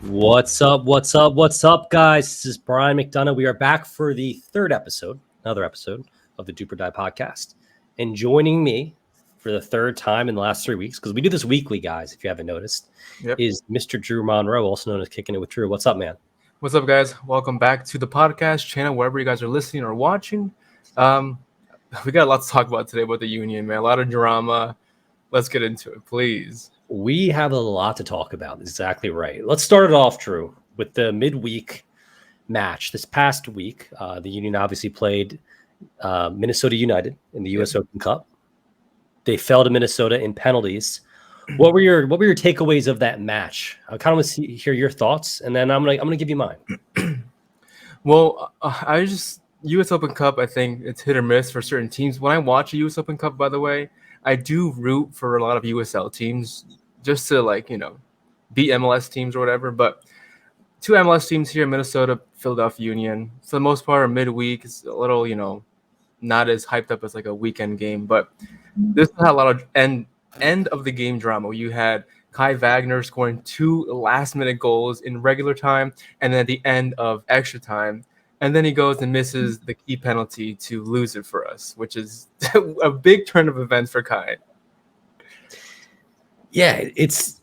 What's up? What's up? What's up, guys? This is Brian McDonough. We are back for the another episode of the DOOP or Die podcast. And joining me for the third time in the last 3 weeks, because we do this weekly, guys, if you haven't noticed, is Mr. Drew Monroe, also known as Kicking It with Drew. What's up, man? What's up, guys? Welcome back to the podcast channel, wherever you guys are listening or watching. We got a lot to talk about today about the Union, man. A lot of drama. Let's get into it, please. We have a lot to talk about. Exactly right. Let's start it off, Drew, with the midweek match. This past week, the Union obviously played Minnesota United in the U.S. Open Cup. They fell to Minnesota in penalties. What were your takeaways of that match? I kind of want to hear your thoughts, and then I'm gonna give you mine. Well, U.S. Open Cup, I think it's hit or miss for certain teams. When I watch a U.S. Open Cup, by the way, I do root for a lot of USL teams just to beat MLS teams or whatever. But two MLS teams here, Minnesota, Philadelphia Union, for the most part, midweek. It's a little, not as hyped up as like a weekend game. But this had a lot of end of the game drama. You had Kai Wagner scoring 2 last-minute goals in regular time and then at the end of extra time. And then he goes and misses the key penalty to lose it for us, which is a big turn of events for Kai. Yeah, it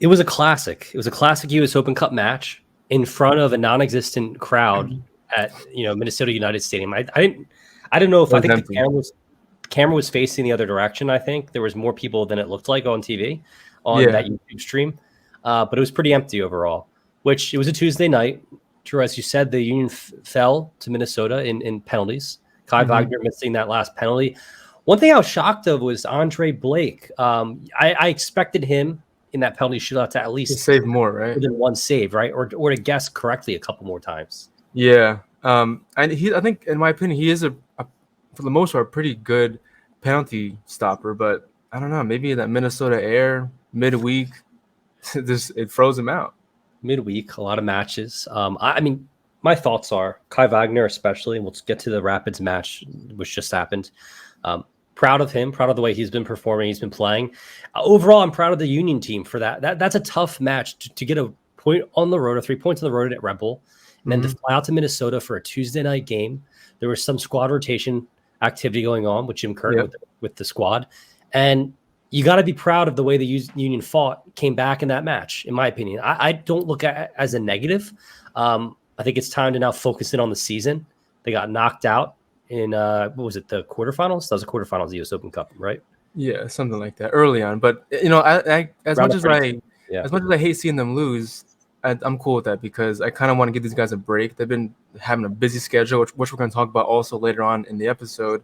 was a classic. It was a classic U.S. Open Cup match in front of a non-existent crowd at Minnesota United Stadium. I didn't know if I think the camera was facing the other direction. I think there was more people than it looked like on TV on that YouTube stream, but it was pretty empty overall. Which it was a Tuesday night. Drew, as you said, the Union fell to Minnesota in penalties. Kai Wagner missing that last penalty. One thing I was shocked of was Andre Blake. I expected him in that penalty shootout to at least save more, right? Than one save, right? Or to guess correctly a couple more times. Yeah. And I think, in my opinion, he is for the most part, pretty good penalty stopper. But I don't know, maybe that Minnesota air midweek, it froze him out. Midweek, a lot of matches. I mean, my thoughts are Kai Wagner, especially, and we'll get to the Rapids match, which just happened. Proud of him, proud of the way he's been performing, he's been playing. Overall, I'm proud of the Union team for that. That's a tough match to get a point on the road, or 3 points on the road at Red Bull, and then to fly out to Minnesota for a Tuesday night game. There was some squad rotation activity going on with Jim Curtin with the squad, and you got to be proud of the way the Union came back in that match, in my opinion. I don't look at it as a negative. I think it's time to now focus in on the season. They got knocked out in, what was it, the quarterfinals? That was the quarterfinals of the U.S. Open Cup, right? Yeah, something like that early on. But, as much as I hate seeing them lose, I'm cool with that because I kind of want to give these guys a break. They've been having a busy schedule, which we're going to talk about also later on in the episode.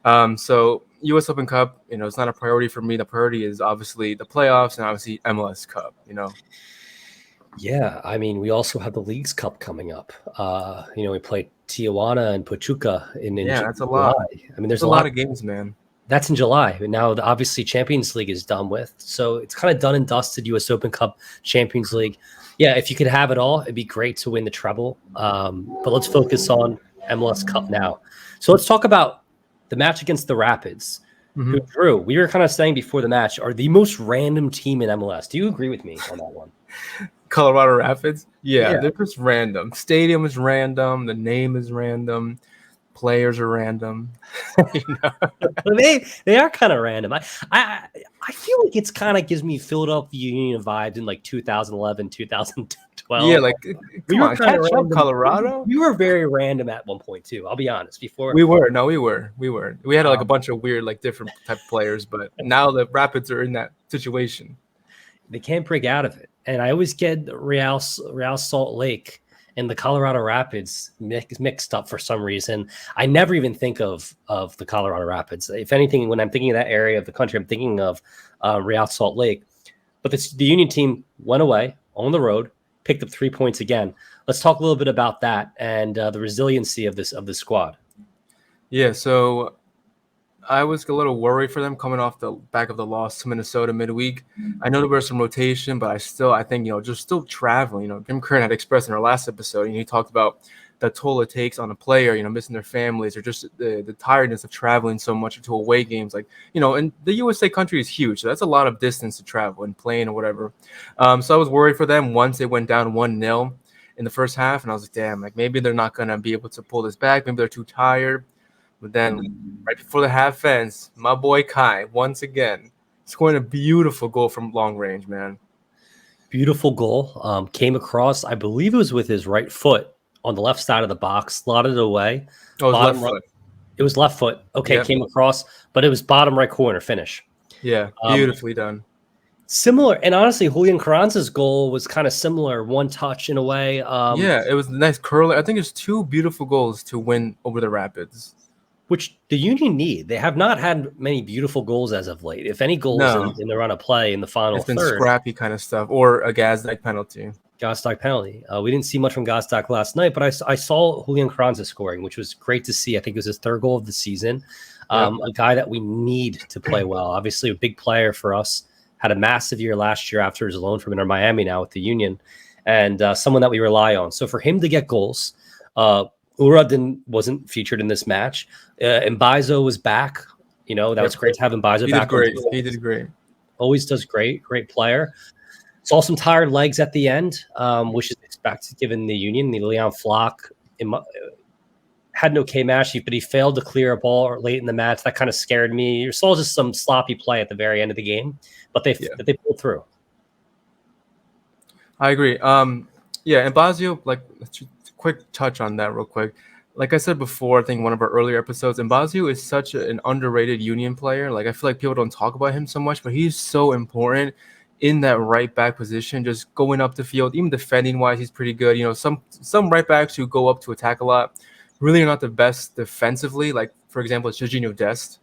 So U.S. Open Cup, it's not a priority for me. The priority is obviously the playoffs and obviously MLS Cup, Yeah, I mean, we also have the Leagues Cup coming up. We played Tijuana and Pachuca in July. That's a lot. I mean, there's a lot of games, man. That's in July. And now, obviously, Champions League is done with. So it's kind of done and dusted, U.S. Open Cup, Champions League. Yeah, if you could have it all, it'd be great to win the treble. But let's focus on MLS Cup now. So let's talk about the match against the Rapids, who, Drew, we were kind of saying before the match, are the most random team in MLS. Do you agree with me on that one? Colorado Rapids? Yeah, they're just random. Stadium is random. The name is random. Players are random. They are kind of random. I feel like it's kind of gives me Philadelphia Union vibes in like 2011, 2012. Yeah, like come on, catch up, Colorado. We were very random at one point too. I'll be honest. Before we were. We had like a bunch of weird, like different type of players, but now the Rapids are in that situation. They can't break out of it, and I always get Real Salt Lake and the Colorado Rapids mixed up for some reason. I never even think of the Colorado Rapids. If anything, when I'm thinking of that area of the country, I'm thinking of Real Salt Lake. But the Union team went away on the road, picked up 3 points again. Let's talk a little bit about that and the resiliency of this squad. Yeah, so I was a little worried for them coming off the back of the loss to Minnesota midweek. I know there was some rotation, but I think, just still traveling. Jim Curtin had expressed in our last episode, and he talked about the toll it takes on a player, missing their families, or just the tiredness of traveling so much to away games. Like, and the USA country is huge, so that's a lot of distance to travel and playing or whatever. So I was worried for them once they went down 1-0 in the first half, and I was like, damn, like maybe they're not gonna be able to pull this back. Maybe they're too tired. But then right before the half ends, my boy Kai once again scoring a beautiful goal from long range, man. Beautiful goal. Came across, I believe it was with his right foot on the left side of the box, slotted it away. Oh, it was left foot. It was left foot. Okay, yep. Came across, but it was bottom right corner finish. Yeah, beautifully done. Similar, and honestly, Julian Carranza's goal was kind of similar, one touch in a way. Yeah, it was a nice curler. I think it's two beautiful goals to win over the Rapids, which the Union need. They have not had many beautiful goals as of late. If any goals in the run of play in the final it's been third, scrappy kind of stuff, or a Gazdag penalty. Gazdag penalty. We didn't see much from Gazdag last night, but I saw Julian Carranza scoring, which was great to see. I think it was his third goal of the season. A guy that we need to play well. Obviously, a big player for us. Had a massive year last year after his loan from Inter Miami now with the Union, and someone that we rely on. So for him to get goals, Ura wasn't featured in this match. Mbaizo was back. That was great to have Mbaizo back. He did great. Always does great player. Saw some tired legs at the end, which is expected given the Union. The Leon Flock had an okay match, but he failed to clear a ball late in the match. That kind of scared me. You saw just some sloppy play at the very end of the game, but they pulled through. I agree. And Mbaizo, like, quick touch on that real quick. Like I said before, I think one of our earlier episodes, Mbaizo is such an underrated Union player. Like, I feel like people don't talk about him so much, but he's so important in that right back position, just going up the field, even defending wise, he's pretty good. Some right backs who go up to attack a lot really are not the best defensively. Like, for example, it's Jorginho Dest,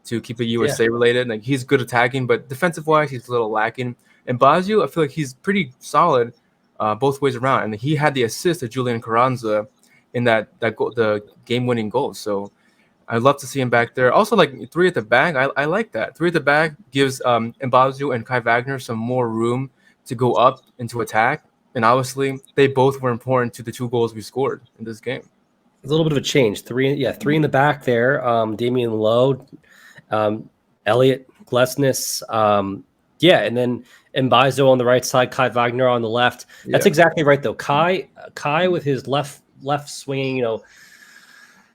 to keep it USA related. Like, he's good attacking, but defensive wise, he's a little lacking. And Mbaizo, I feel like he's pretty solid both ways around. And he had the assist of Julian Carranza in that goal, the game-winning goal. So I'd love to see him back there. Also, like, three at the back, I like that. Three at the back gives Mbaizo and Kai Wagner some more room to go up into attack. And obviously, they both were important to the two goals we scored in this game. A little bit of a change. Three in the back there. Damian Lowe, Elliot Glesnes, and then Mbaizo on the right side, Kai Wagner on the left. That's exactly right, though. Kai with his left swinging,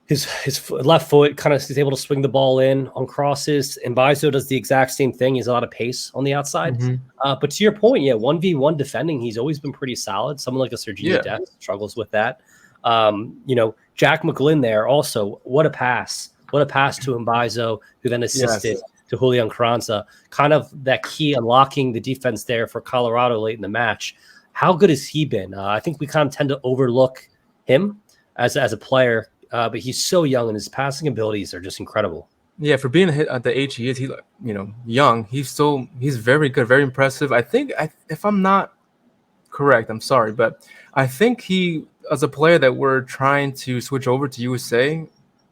his left foot kind of is able to swing the ball in on crosses. Mbaizo does the exact same thing. He has a lot of pace on the outside. But to your point, 1v1 defending, he's always been pretty solid. Someone like a Serginho Dest struggles with that. Jack McGlynn there also. What a pass to Mbaizo, who then assisted to Julian Carranza. Kind of that key unlocking the defense there for Colorado late in the match. How good has he been? I think we kind of tend to overlook him as a player, but he's so young and his passing abilities are just incredible. Yeah, for being at the age he is, young. He's very good, very impressive. I think if I'm not correct, I'm sorry, but I think he, as a player that we're trying to switch over to USA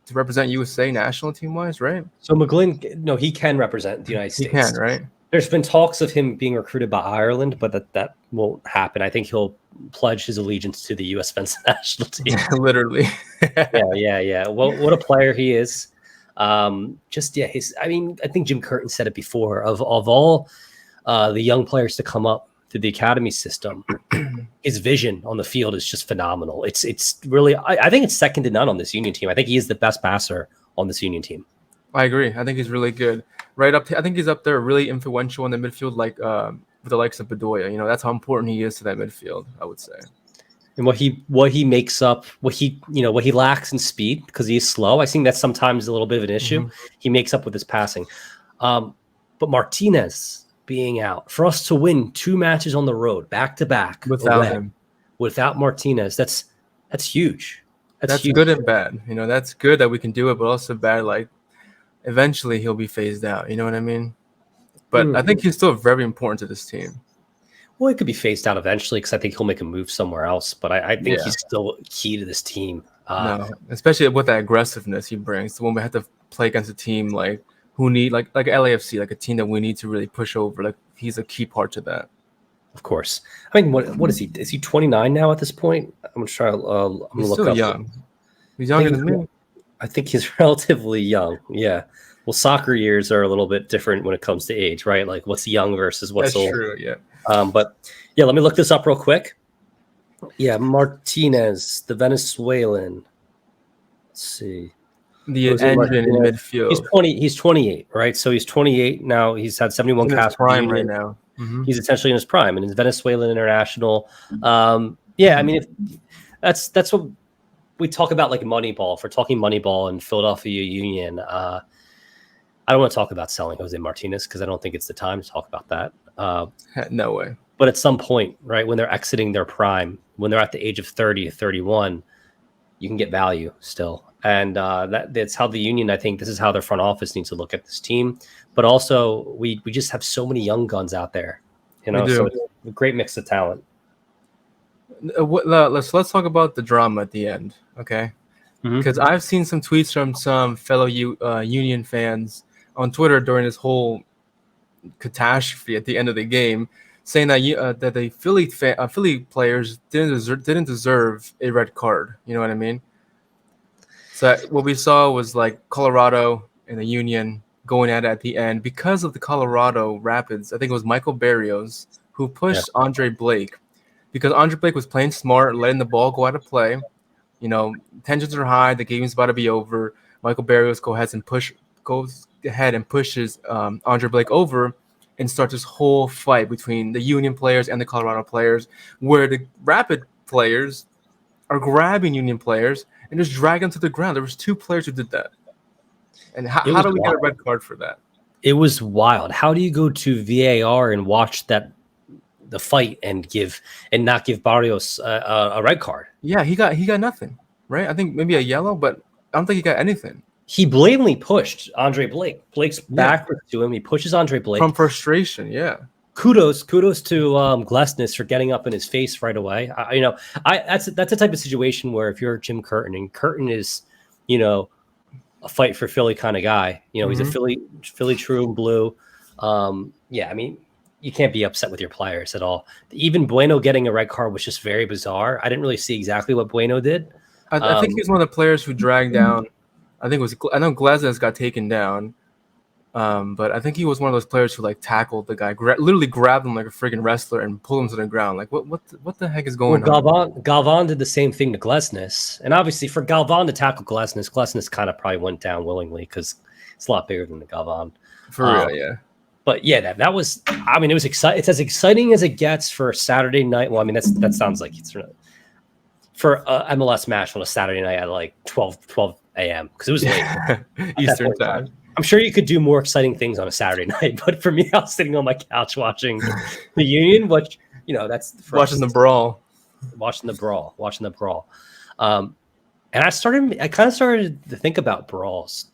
to represent USA national team wise, right? So McGlynn, no, he can represent the United States. He can, right? There's been talks of him being recruited by Ireland, but that won't happen. I think he'll pledge his allegiance to the U.S. men's national team. Literally. Yeah. Well, what a player he is. I think Jim Curtin said it before. Of all the young players to come up through the academy system, his vision on the field is just phenomenal. It's really, I think it's second to none on this Union team. I think he is the best passer on this Union team. I agree. I think he's really good. Right up, I think he's up there, really influential in the midfield, like with the likes of Bedoya. That's how important he is to that midfield, I would say. And what he makes up, what he lacks in speed because he's slow. I think that's sometimes a little bit of an issue. He makes up with his passing. But Martinez being out for us to win 2 matches on the road back to back without Martinez, that's huge. That's huge. Good and bad. That's good that we can do it, but also bad. Like, eventually he'll be phased out. You know what I mean? But I think he's still very important to this team. Well, he could be phased out eventually because I think he'll make a move somewhere else. But I think he's still key to this team. No, especially with that aggressiveness he brings. When we have to play against a team like who need like LAFC, like a team that we need to really push over. Like, he's a key part to that. of course. I mean, what is he? Is he 29 now at this point? I'm gonna try. I'm gonna He's look still up. young. He's younger than me. I think he's relatively young. Yeah. Well, soccer years are a little bit different when it comes to age, right? Like what's young versus what's That's old. true. Yeah. But yeah, let me look this up real quick. Yeah, Martinez, the Venezuelan. Let's see. The Jose engine in Martinez. midfield. He's 28, right? So he's 28 now. He's had 71 He's in his caps for the prime right Union. now. Mm-hmm. He's essentially in his prime, and he's Venezuelan international. Yeah, I mean, that's what we talk about, like Moneyball. If we're talking Moneyball and Philadelphia Union, I don't want to talk about selling Jose Martinez because I don't think it's the time to talk about that. No way. But at some point, right, when they're exiting their prime, when they're at the age of 30 or 31, you can get value still. And that's how the Union, I think this is how their front office needs to look at this team. But also, we just have so many young guns out there, so it's a great mix of talent. Let's talk about the drama at the end, okay? Because I've seen some tweets from some fellow Union fans on Twitter during this whole catastrophe at the end of the game, saying that that the Philly players didn't deserve a red card. You know what I mean? So what we saw was like Colorado and the Union going at it at the end because of the Colorado Rapids. I think it was Michael Barrios who pushed Andre Blake because Andre Blake was playing smart, letting the ball go out of play. Tensions are high. The game's about to be over. Michael Barrios goes ahead and pushes Andre Blake over and starts this whole fight between the Union players and the Colorado players, where the Rapid players are grabbing Union players and just drag them to the ground. There was 2 players who did that. And how do we get a red card for that? It was wild. How do you go to VAR and watch the fight and not give Barrios a red card? Yeah, he got nothing, right? I think maybe a yellow, but I don't think he got anything. He blatantly pushed Andre Blake. Blake's backwards to him. He pushes Andre Blake from frustration. Yeah. Kudos to Glesnes for getting up in his face right away. That's the type of situation where if you're Jim Curtin, and Curtin is, a fight for Philly kind of guy. He's a Philly true and blue. I mean, you can't be upset with your players at all. Even Bueno getting a red card was just very bizarre. I didn't really see exactly what Bueno did. I think he's one of the players who dragged down. I know Glesnes got taken down. But I think he was one of those players who tackled the guy, literally grabbed him like a freaking wrestler and pulled him to the ground. Like what the heck is going on? Galvan did the same thing to Glesnes, and obviously for Galvan to tackle Glesnes kind of probably went down willingly because it's a lot bigger than the Galvan. For real, yeah. But yeah, that was. I mean, it was exciting. It's as exciting as it gets for a Saturday night. Well, I mean, that sounds like it's for a MLS match on a Saturday night at like 12 a.m. because it was late Eastern time. I'm sure you could do more exciting things on a Saturday night, but for me, I was sitting on my couch watching the Union, which that's watching the brawl. And I kind of started to think about brawls.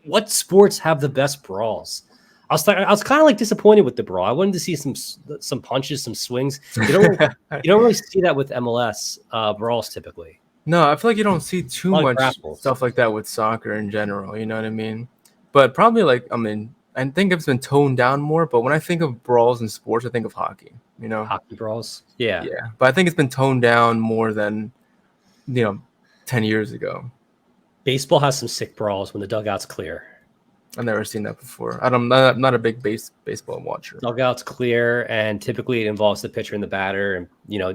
What sports have the best brawls? I was kind of like disappointed with the brawl. I wanted to see some punches, some swings. You don't really see that with MLS brawls typically. No, I feel like you don't see too much stuff like that with soccer in general. You know what I mean? But probably I think it's been toned down more. But when I think of brawls in sports, I think of hockey. Hockey brawls. Yeah. But I think it's been toned down more than 10 years ago. Baseball has some sick brawls when the dugout's clear. I've never seen that before. I'm not a big baseball watcher. Dugout's clear, and typically it involves the pitcher and the batter. And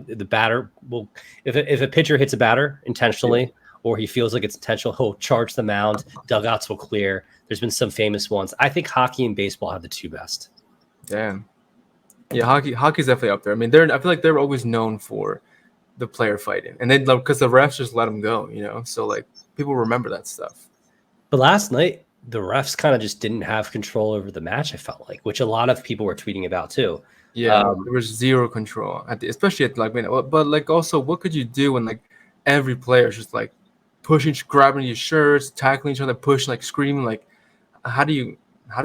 the batter will, if a pitcher hits a batter intentionally, or he feels like it's intentional, he'll charge the mound. Dugouts will clear. There's been some famous ones. I think hockey and baseball have the 2 best. Damn. Yeah, hockey's definitely up there. I mean, I feel like they're always known for the player fighting, and then because the refs just let them go, so people remember that stuff. But last night, the refs kind of just didn't have control over the match. I felt like, which a lot of people were tweeting about too. Yeah, there was zero control especially at but also, what could you do when every player is just pushing, grabbing your shirts, tackling each other, pushing, screaming? How do you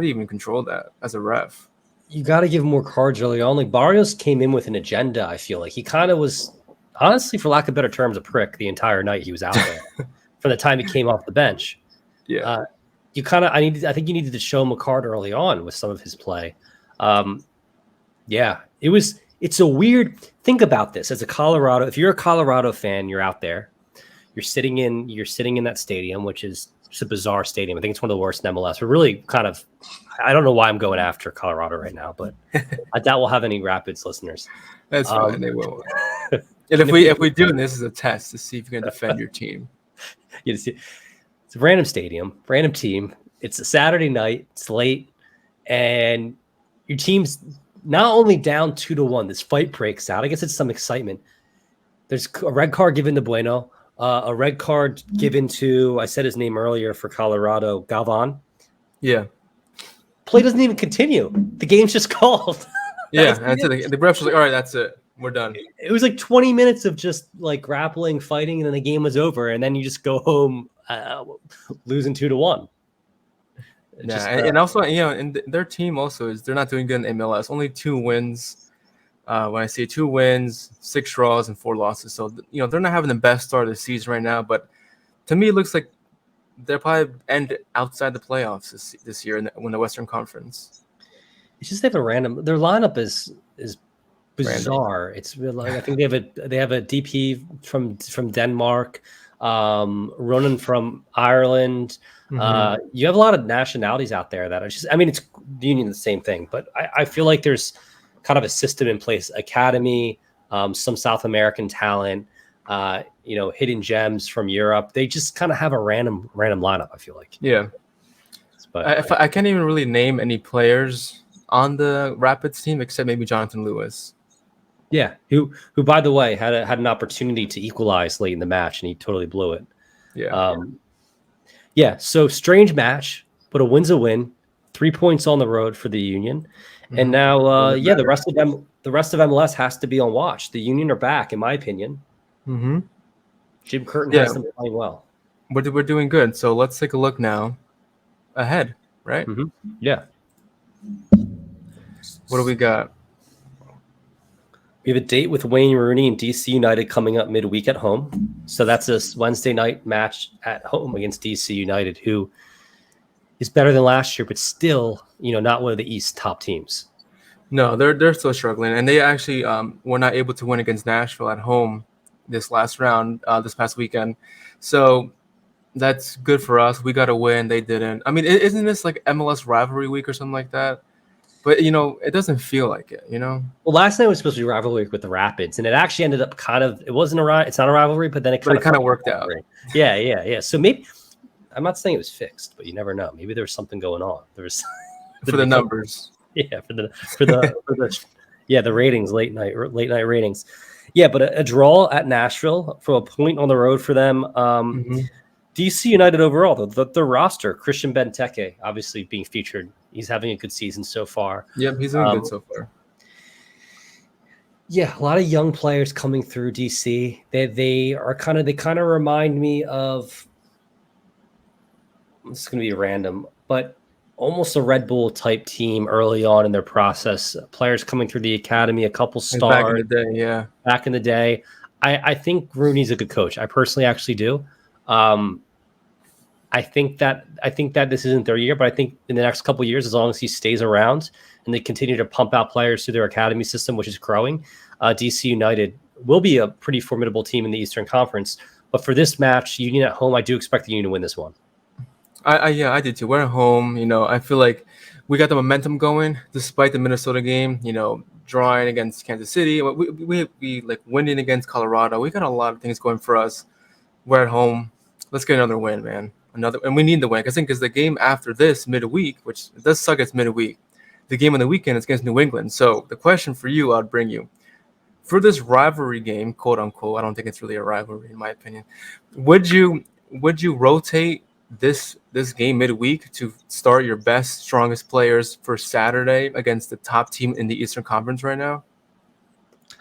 even control that as a ref? You got to give more cards early on. Barrios came in with an agenda. I feel like he kind of was, honestly, for lack of better terms, a prick the entire night he was out there. From the time he came off the bench. Yeah. I think you needed to show him a card early on with some of his play. It was it's a weird. Think about this as a Colorado. If you're a Colorado fan, you're out there. You're sitting in that stadium, which is just a bizarre stadium. I think it's one of the worst in MLS. We're really kind of. I don't know why I'm going after Colorado right now, but I doubt we'll have any Rapids listeners. That's fine. They will. And if we do, this is a test to see if you can defend your team. It's a random stadium, random team. It's a Saturday night. It's late, and your team's not only down 2-1. This fight breaks out. I guess it's some excitement. There's a red card given to Bueno, a red card given to, I said his name earlier for Colorado, Galvan. Yeah. Play doesn't even continue. The game's just called. Yeah, that's it. The refs was like, all right, that's it. We're done. It was like 20 minutes of just like grappling, fighting, and then the game was over. And then you just go home losing 2-1. Yeah, and also, and their team also they're not doing good in MLS. Only 2 wins. When I say 2 wins, 6 draws, and 4 losses. So, they're not having the best start of the season right now. But to me, it looks like they'll probably end outside the playoffs this year in the Western Conference. It's just they have a random. Their lineup is bizarre. Random. It's like I think they have a DP from Denmark, Ronan from Ireland. Mm-hmm. You have a lot of nationalities out there that are just. I mean, it's Union the same thing, but I feel like there's kind of a system in place. Academy, some South American talent. Hidden gems from Europe. They just kind of have a random lineup, I feel like. Yeah. But I can't even really name any players on the Rapids team except maybe Jonathan Lewis. Yeah, who by the way had an opportunity to equalize late in the match and he totally blew it. Yeah. So strange match, but a win's a win. 3 points on the road for the Union. Mm-hmm. And now the rest of MLS has to be on watch. The Union are back, in my opinion. Mm-hmm. Jim Curtin has them playing well. We're doing good. So let's take a look now ahead, right? Mm-hmm. Yeah. What do we got? We have a date with Wayne Rooney and DC United coming up midweek at home. So that's a Wednesday night match at home against DC United, who is better than last year, but still, not one of the East top teams. No, they're still struggling, and they actually were not able to win against Nashville at home this last round, this past weekend. So that's good for us. We got a win. They didn't. I mean, isn't this like MLS rivalry week or something like that? But, it doesn't feel like it, Well, last night was supposed to be rivalry week with the Rapids, and it actually ended up it's not a rivalry, but then it kind of worked out. Yeah. So maybe, I'm not saying it was fixed, but you never know. Maybe there was something going on. There was for the numbers. Yeah, for the ratings, late night ratings. Yeah, but a draw at Nashville for a point on the road for them. Mm-hmm. DC United overall, the roster, Christian Benteke obviously being featured. He's having a good season so far. Yep, he's doing good so far. Yeah, a lot of young players coming through DC. They kind of remind me of. It's going to be random, but almost a Red Bull type team early on in their process. Players coming through the academy, a couple stars. Back in the day, yeah. Back in the day. I think Rooney's a good coach. I personally actually do. I think that this isn't their year, but I think in the next couple of years, as long as he stays around and they continue to pump out players through their academy system, which is growing, DC United will be a pretty formidable team in the Eastern Conference. But for this match, Union at home, I do expect the Union to win this one. I did too. We're at home. I feel like we got the momentum going despite the Minnesota game. Drawing against Kansas City, we like winning against Colorado. We got a lot of things going for us. We're at home. Let's get another win, man. And we need the win. I think because the game after this midweek, which it does suck, it's midweek. The game on the weekend is against New England. So the question for you, I'd bring you for this rivalry game, quote unquote. I don't think it's really a rivalry in my opinion. Would you rotate this game midweek to start your best, strongest players for Saturday against the top team in the Eastern Conference right now?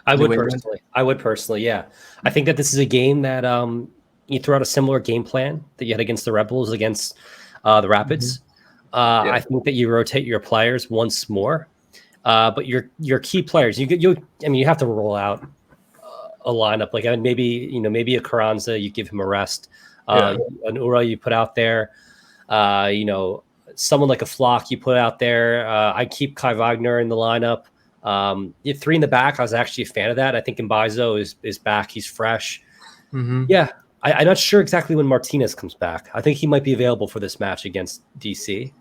I would personally, yeah. I think that this is a game that you throw out a similar game plan that you had against the Red Bulls, against the Rapids. Mm-hmm. I think that you rotate your players once more, but your key players, you have to roll out a lineup. Like maybe a Carranza, you give him a rest. An Ura you put out there, someone like a Flock you put out there. I keep Kai Wagner in the lineup. You have 3 in the back. I was actually a fan of that. I think Mbaizo is back. He's fresh. Mm-hmm. Yeah, I'm not sure exactly when Martinez comes back. I think he might be available for this match against DC.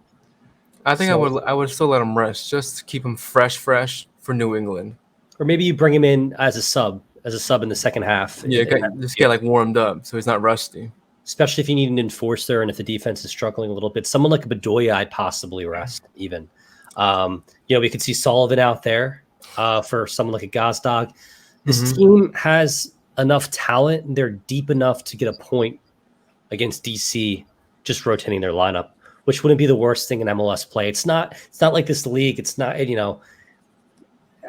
I think I would still let him rest just to keep him fresh for New England. Or maybe you bring him in as a sub in the second half. Yeah, get like warmed up so he's not rusty. Especially if you need an enforcer and if the defense is struggling a little bit. Someone like Bedoya, I'd possibly rest even. We could see Sullivan out there for someone like a Gazdag. This team has enough talent and they're deep enough to get a point against DC just rotating their lineup, which wouldn't be the worst thing in MLS play. It's not like this league. It's not,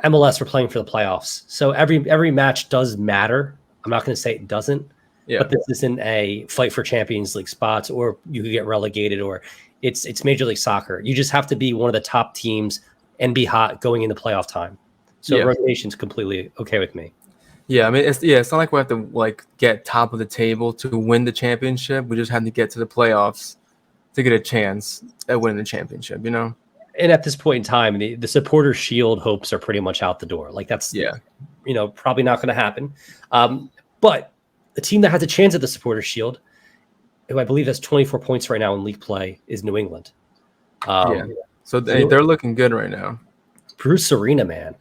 MLS, we're playing for the playoffs. So every match does matter. I'm not going to say it doesn't. Yeah. But this isn't a fight for Champions League spots or you could get relegated or it's Major League Soccer. You just have to be one of the top teams and be hot going into playoff time. So rotation's completely okay with me. Yeah, I mean, it's not like we have to get top of the table to win the championship. We just have to get to the playoffs to get a chance at winning the championship, And at this point in time, the supporter shield hopes are pretty much out the door. That's probably not going to happen. But the team that has a chance at the supporter shield, who I believe has 24 points right now in league play, is New England. So they're looking good right now. Bruce Arena, man.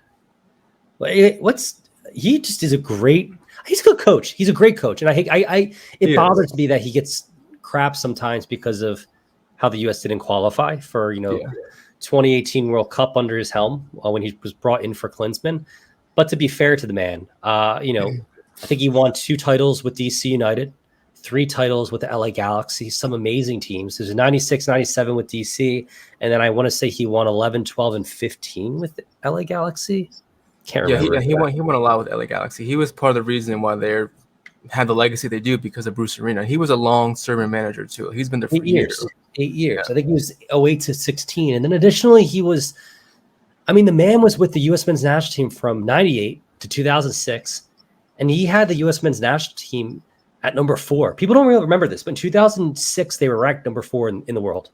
He just is he's a good coach. He's a great coach. And it bothers me that he gets crap sometimes because of how the U.S. didn't qualify for, 2018 World Cup under his helm when he was brought in for Klinsmann. But to be fair to the man, I think he won 2 titles with DC United, 3 titles with the LA Galaxy, some amazing teams. There's a 96, 97 with DC. And then I want to say he won 11, 12, and 15 with the LA Galaxy. Can't remember. He won a lot with LA Galaxy. He was part of the reason why they had the legacy they do because of Bruce Arena. He was a long-serving manager too. He's been there for 8 years. 8 years. Yeah. I think he was 08 to 16. And then additionally, the man was with the U.S. men's national team from 98 to 2006. And he had the U.S. men's national team at number 4. People don't really remember this, but in 2006, they were ranked number 4 in the world.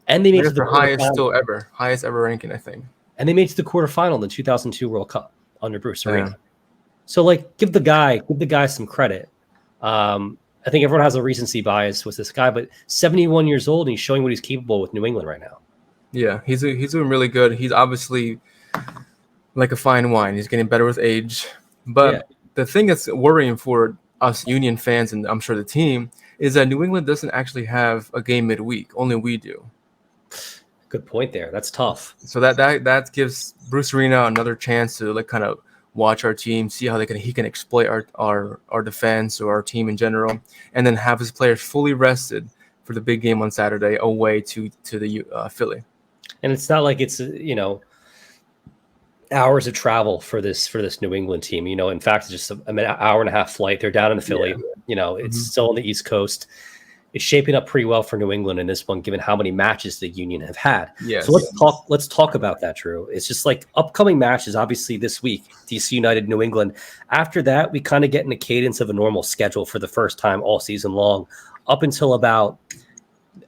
And they made it to the highest ever ranking, I think. And they made it to the quarterfinal in the 2002 World Cup under Bruce Arena. So, give the guy some credit. I think everyone has a recency bias with this guy, but 71 years old and he's showing what he's capable with New England right now. Yeah, he's doing really good. He's obviously like a fine wine. He's getting better with age. But the thing that's worrying for us Union fans, and I'm sure the team, is that New England doesn't actually have a game midweek. Only we do. Good point there. That's tough. So that gives Bruce Arena another chance to kind of watch our team, see how he can exploit our defense or our team in general, and then have his players fully rested for the big game on Saturday away to the Philly. And it's not like it's hours of travel for this New England team. In fact, it's just an hour and a half flight. They're down in Philly. It's still on the East Coast. It's shaping up pretty well for New England in this one, given how many matches the Union have had. Yes. So let's talk about that, Drew. It's just upcoming matches, obviously this week, DC United, New England. After that, we kind of get in a cadence of a normal schedule for the first time all season long, up until about,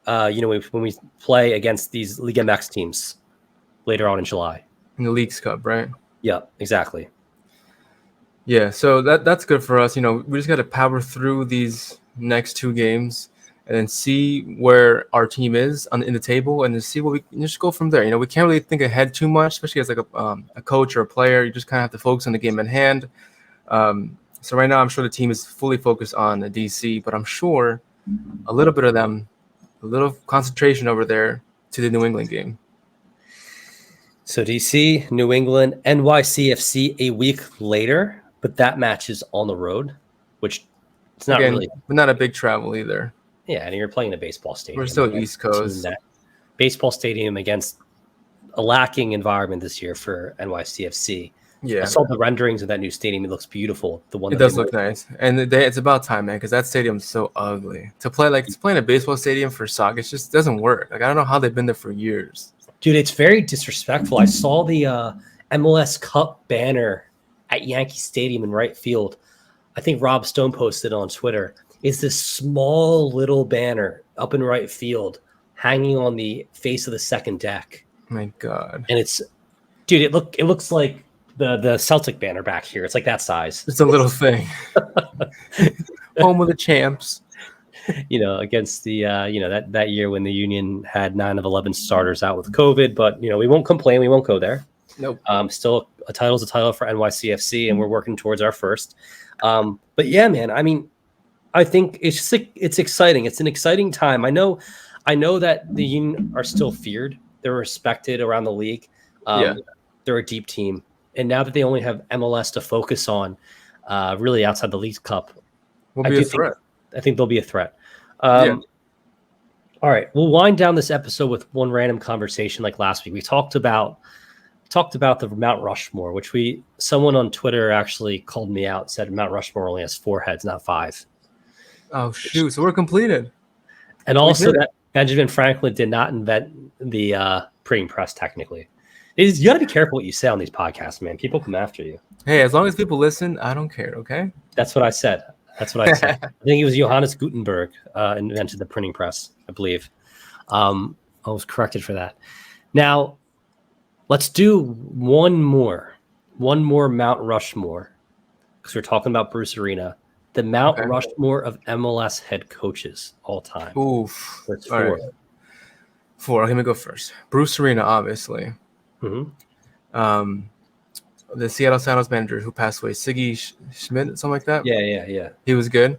when we play against these Liga MX teams later on in July. In the Leagues Cup, right? Yeah, exactly. Yeah, so that's good for us. We just got to power through these next 2 games and then see where our team is in the table, and then see what we can just go from there. We can't really think ahead too much, especially as a coach or a player. You just kind of have to focus on the game at hand. So right now, I'm sure the team is fully focused on the DC, but I'm sure a little bit of them, a little concentration over there to the New England game. So DC, New England, NYCFC a week later, but that match is on the road, which it's not really, but not a big travel either. Yeah, and you're playing a baseball stadium. We're still East Coast. Baseball stadium against a lacking environment this year for NYCFC. Yeah, I saw the renderings of that new stadium. It looks beautiful. It does look nice, and it's about time, man, because that stadium's so ugly. To play in a baseball stadium for soccer, it just doesn't work. I don't know how they've been there for years. Dude, it's very disrespectful. I saw the MLS Cup banner at Yankee Stadium in right field. I think Rob Stone posted on Twitter. It's this small little banner up in right field hanging on the face of the second deck. My God. And it looks like the Celtic banner back here. It's like that size. It's a little thing. Home of the champs. Against the that year when the Union had 9 of 11 starters out with COVID, but we won't complain. We won't go there. Nope. Still a title's a title for NYCFC, and we're working towards our first. But yeah, man, I mean, I think it's just it's exciting. It's an exciting time. I know that the Union are still feared. They're respected around the league. They're a deep team, and now that they only have MLS to focus on, really outside the League Cup, will be a threat. I think they'll be a threat. All right, we'll wind down this episode with one random conversation like last week. We talked about the Mount Rushmore, which someone on Twitter actually called me out, said Mount Rushmore only has 4 heads, not 5. Oh shoot! So we're completed. And also that Benjamin Franklin did not invent the printing press. Technically, you got to be careful what you say on these podcasts, man. People come after you. Hey, as long as people listen, I don't care. Okay. That's what I said. I think it was Johannes Gutenberg invented the printing press, I believe. I was corrected for that. Now, let's do one more Mount Rushmore, because we're talking about Bruce Arena. The Mount Rushmore of MLS head coaches all time. Oof. That's 4. Right. 4. Let me go first. Bruce Arena, obviously. Mm-hmm. The Seattle Sounders manager who passed away, Siggy Schmidt, something like that. Yeah. He was good.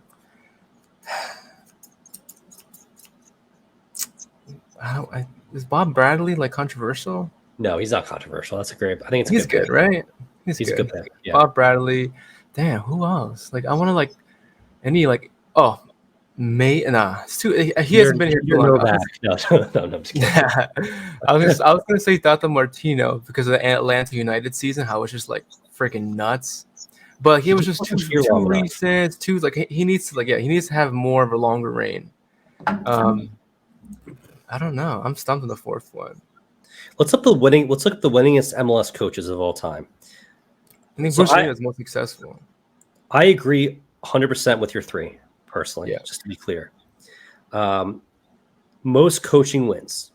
Is Bob Bradley like controversial? No, he's not controversial. That's a great. I think it's. He's good, right? He's a good pick. Yeah. Bob Bradley. Damn, who else? Like, I want to it's too. He hasn't been here too long. No, I'm just kidding. I was gonna say Tata Martino because of the Atlanta United season, how it's just like freaking nuts. But he was just too recent. He needs to have more of a longer reign. I don't know. I'm stumped on the 4th one. Let's look at the winningest MLS coaches of all time. I think Bruce Arena is most successful. I agree 100% with your 3, personally. Yeah. Just to be clear. Most coaching wins.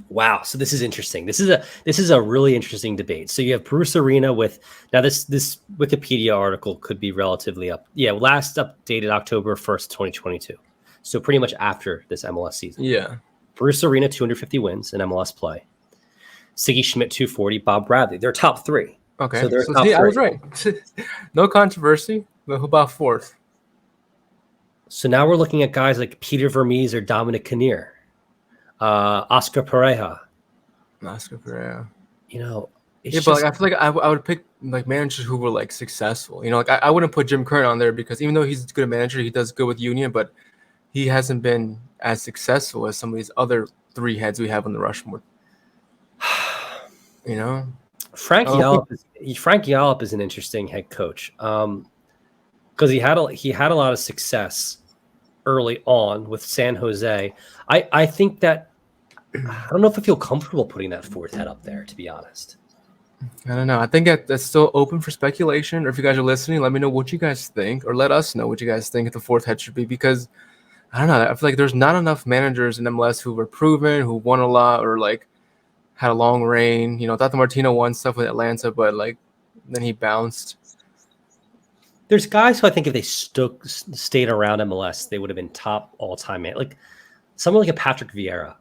Wow. So this is interesting. This is a really interesting debate. So you have Bruce Arena with now this Wikipedia article could be relatively up. Yeah, last updated October 1st, 2022. So pretty much after this MLS season. Yeah. Bruce Arena 250 wins in MLS play. Siggy Schmidt 240. Bob Bradley. They're top 3. Okay. So they're top 3. I was right. No controversy. But who about 4th? So now we're looking at guys like Peter Vermees or Dominic Kinnear, Oscar Pereja. But I feel like I would pick like managers who were like successful. I wouldn't put Jim Curran on there because even though he's a good manager, he does good with Union, but he hasn't been as successful as some of these other 3 heads we have on the Rushmore. Frank Yallop is an interesting head coach. Because he had a lot of success early on with San Jose. I think that I don't know if I feel comfortable putting that 4th head up there, to be honest. I don't know. I think that's still open for speculation. Or if you guys are listening, let me know what you guys think, or let us know what you guys think the 4th head should be. Because I don't know. I feel like there's not enough managers in MLS who were proven, who won a lot, or like had a long reign. Tata Martino won stuff with Atlanta, but like then he bounced. There's guys who I think if they stayed around MLS, they would have been top all-time man. Like someone like a Patrick Vieira,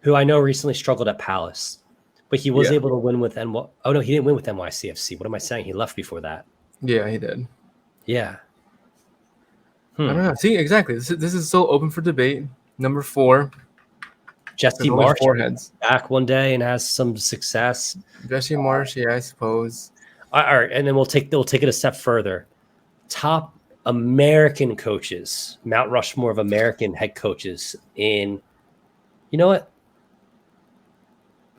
who I know recently struggled at Palace, but he was able to win with he didn't win with NYCFC. What am I saying? He left before that. Yeah, he did. Yeah. I don't know. See, exactly. This is still open for debate. Number 4. Jesse Marsh back one day and has some success. Jesse Marsh, yeah, I suppose. All right, and then we'll take it a step further. Top American coaches, Mount Rushmore of American head coaches in, you know what?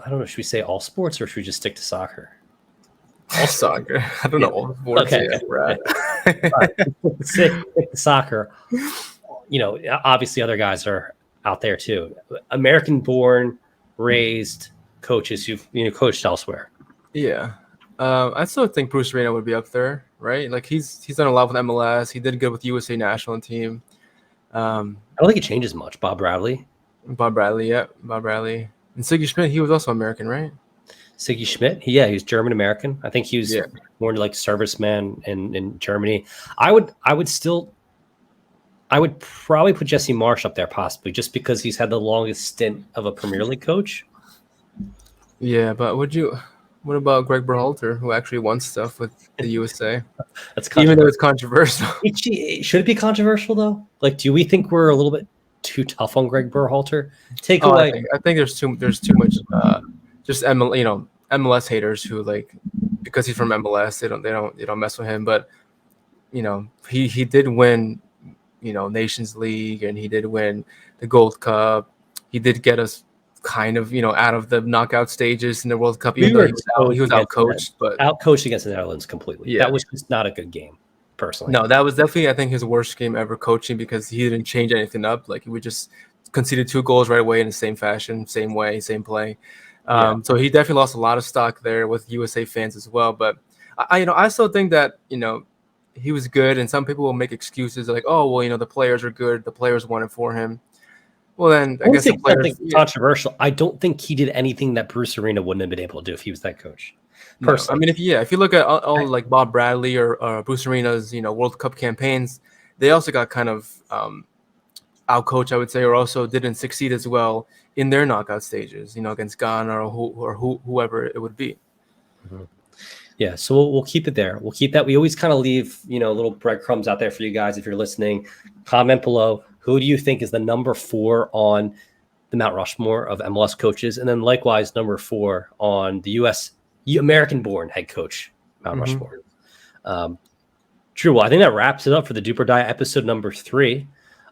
I don't know. Should we say all sports or should we just stick to soccer? All soccer. I don't know. All sports. Okay. Right. Stick to soccer. Obviously other guys are out there too. American-born, raised coaches who've coached elsewhere. Yeah. I still think Bruce Arena would be up there, right? Like he's done a lot with MLS. He did good with USA national team. I don't think it changes much. Bob Bradley. And Siggy Schmidt, he was also American, right? Siggy Schmidt. Yeah, he's German American. I think he was Yeah. more like serviceman in Germany. I would probably put Jesse Marsh up there possibly just because he's had the longest stint of a Premier League coach. Yeah, but what about Greg Berhalter, who actually won stuff with the USA? That's Even though it's controversial. Should it be controversial though? Like, do we think we're a little bit too tough on Greg Berhalter? Take Oh, away. I think there's too much just MLS haters who like because he's from MLS they don't mess with him. But he did win Nations League, and he did win the Gold Cup. He did get us kind of out of the knockout stages in the World Cup, even though he was out coached, but out coached against the Netherlands completely. Yeah. That was just not a good game, personally. No, that was definitely, I think, his worst game ever coaching because he didn't change anything up. Like, he would just conceded 2 goals right away in the same fashion, same way, same play. So he definitely lost a lot of stock there with USA fans as well. But I still think that he was good, and some people will make excuses like, oh well, the players are good, the players won it for him. Well, then I guess the players, controversial. I don't think he did anything that Bruce Arena wouldn't have been able to do if he was that coach. Personally, no, I mean, if you look at all like Bob Bradley or Bruce Arena's World Cup campaigns, they also got kind of out coached, I would say, or also didn't succeed as well in their knockout stages, against Ghana or whoever it would be. Mm-hmm. Yeah, so we'll keep it there. We'll keep that. We always kind of leave little breadcrumbs out there for you guys if you're listening. Comment below. Who do you think is the number 4 on the Mount Rushmore of MLS coaches? And then likewise, number 4 on the American-born head coach, Mount Rushmore. Drew, well, I think that wraps it up for the Doop or Die episode number 3.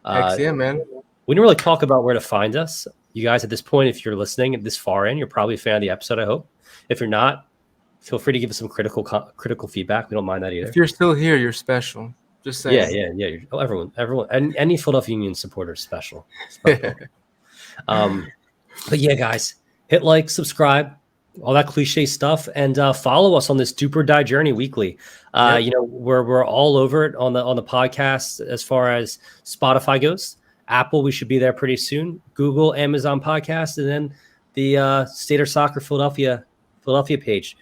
Yeah, man. We didn't really talk about where to find us. You guys, at this point, if you're listening this far in, you're probably a fan of the episode, I hope. If you're not, feel free to give us some critical feedback. We don't mind that either. If you're still here, you're special. Just saying. Yeah. Everyone, and any Philadelphia Union supporter is special. But yeah, guys, hit like, subscribe, all that cliche stuff, and follow us on this Doop or Die journey weekly. We're all over it on the podcast as far as Spotify goes. Apple, we should be there pretty soon. Google, Amazon podcast, and then the StateOfSoccer Philadelphia page.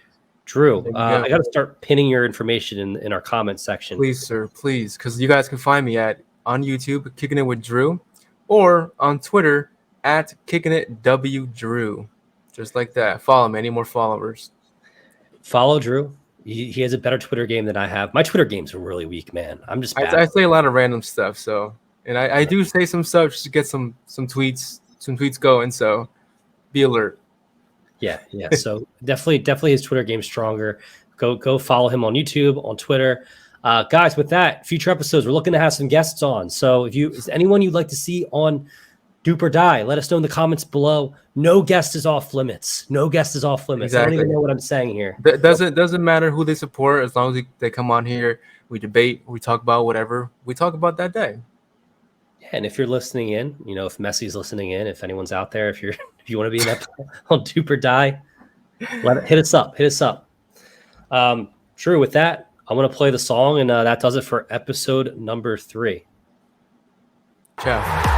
Drew, I got to start pinning your information in our comment section. Please, sir, please, because you guys can find me on YouTube, Kicking It with Drew, or on Twitter at KickingItWDrew. Just like that. Follow me. I need more followers. Follow Drew. He has a better Twitter game than I have. My Twitter game's really weak, man. I'm just bad. I say a lot of random stuff, and I do say some stuff just to get some tweets going. So be alert. Yeah. So definitely his Twitter game's stronger. Go follow him on YouTube, on Twitter. Guys, with that, future episodes, we're looking to have some guests on. So is anyone you'd like to see on Doop or Die, let us know in the comments below. No guest is off limits. Exactly. I don't even know what I'm saying here. Doesn't matter who they support, as long as they come on here, we debate, we talk about whatever we talk about that day. Yeah, and if you're listening in, if Messi's listening in, if anyone's out there, if you want to be in that on Doop or Die, hit us up. Drew, with that, I want to play the song, and that does it for episode number 3. Ciao.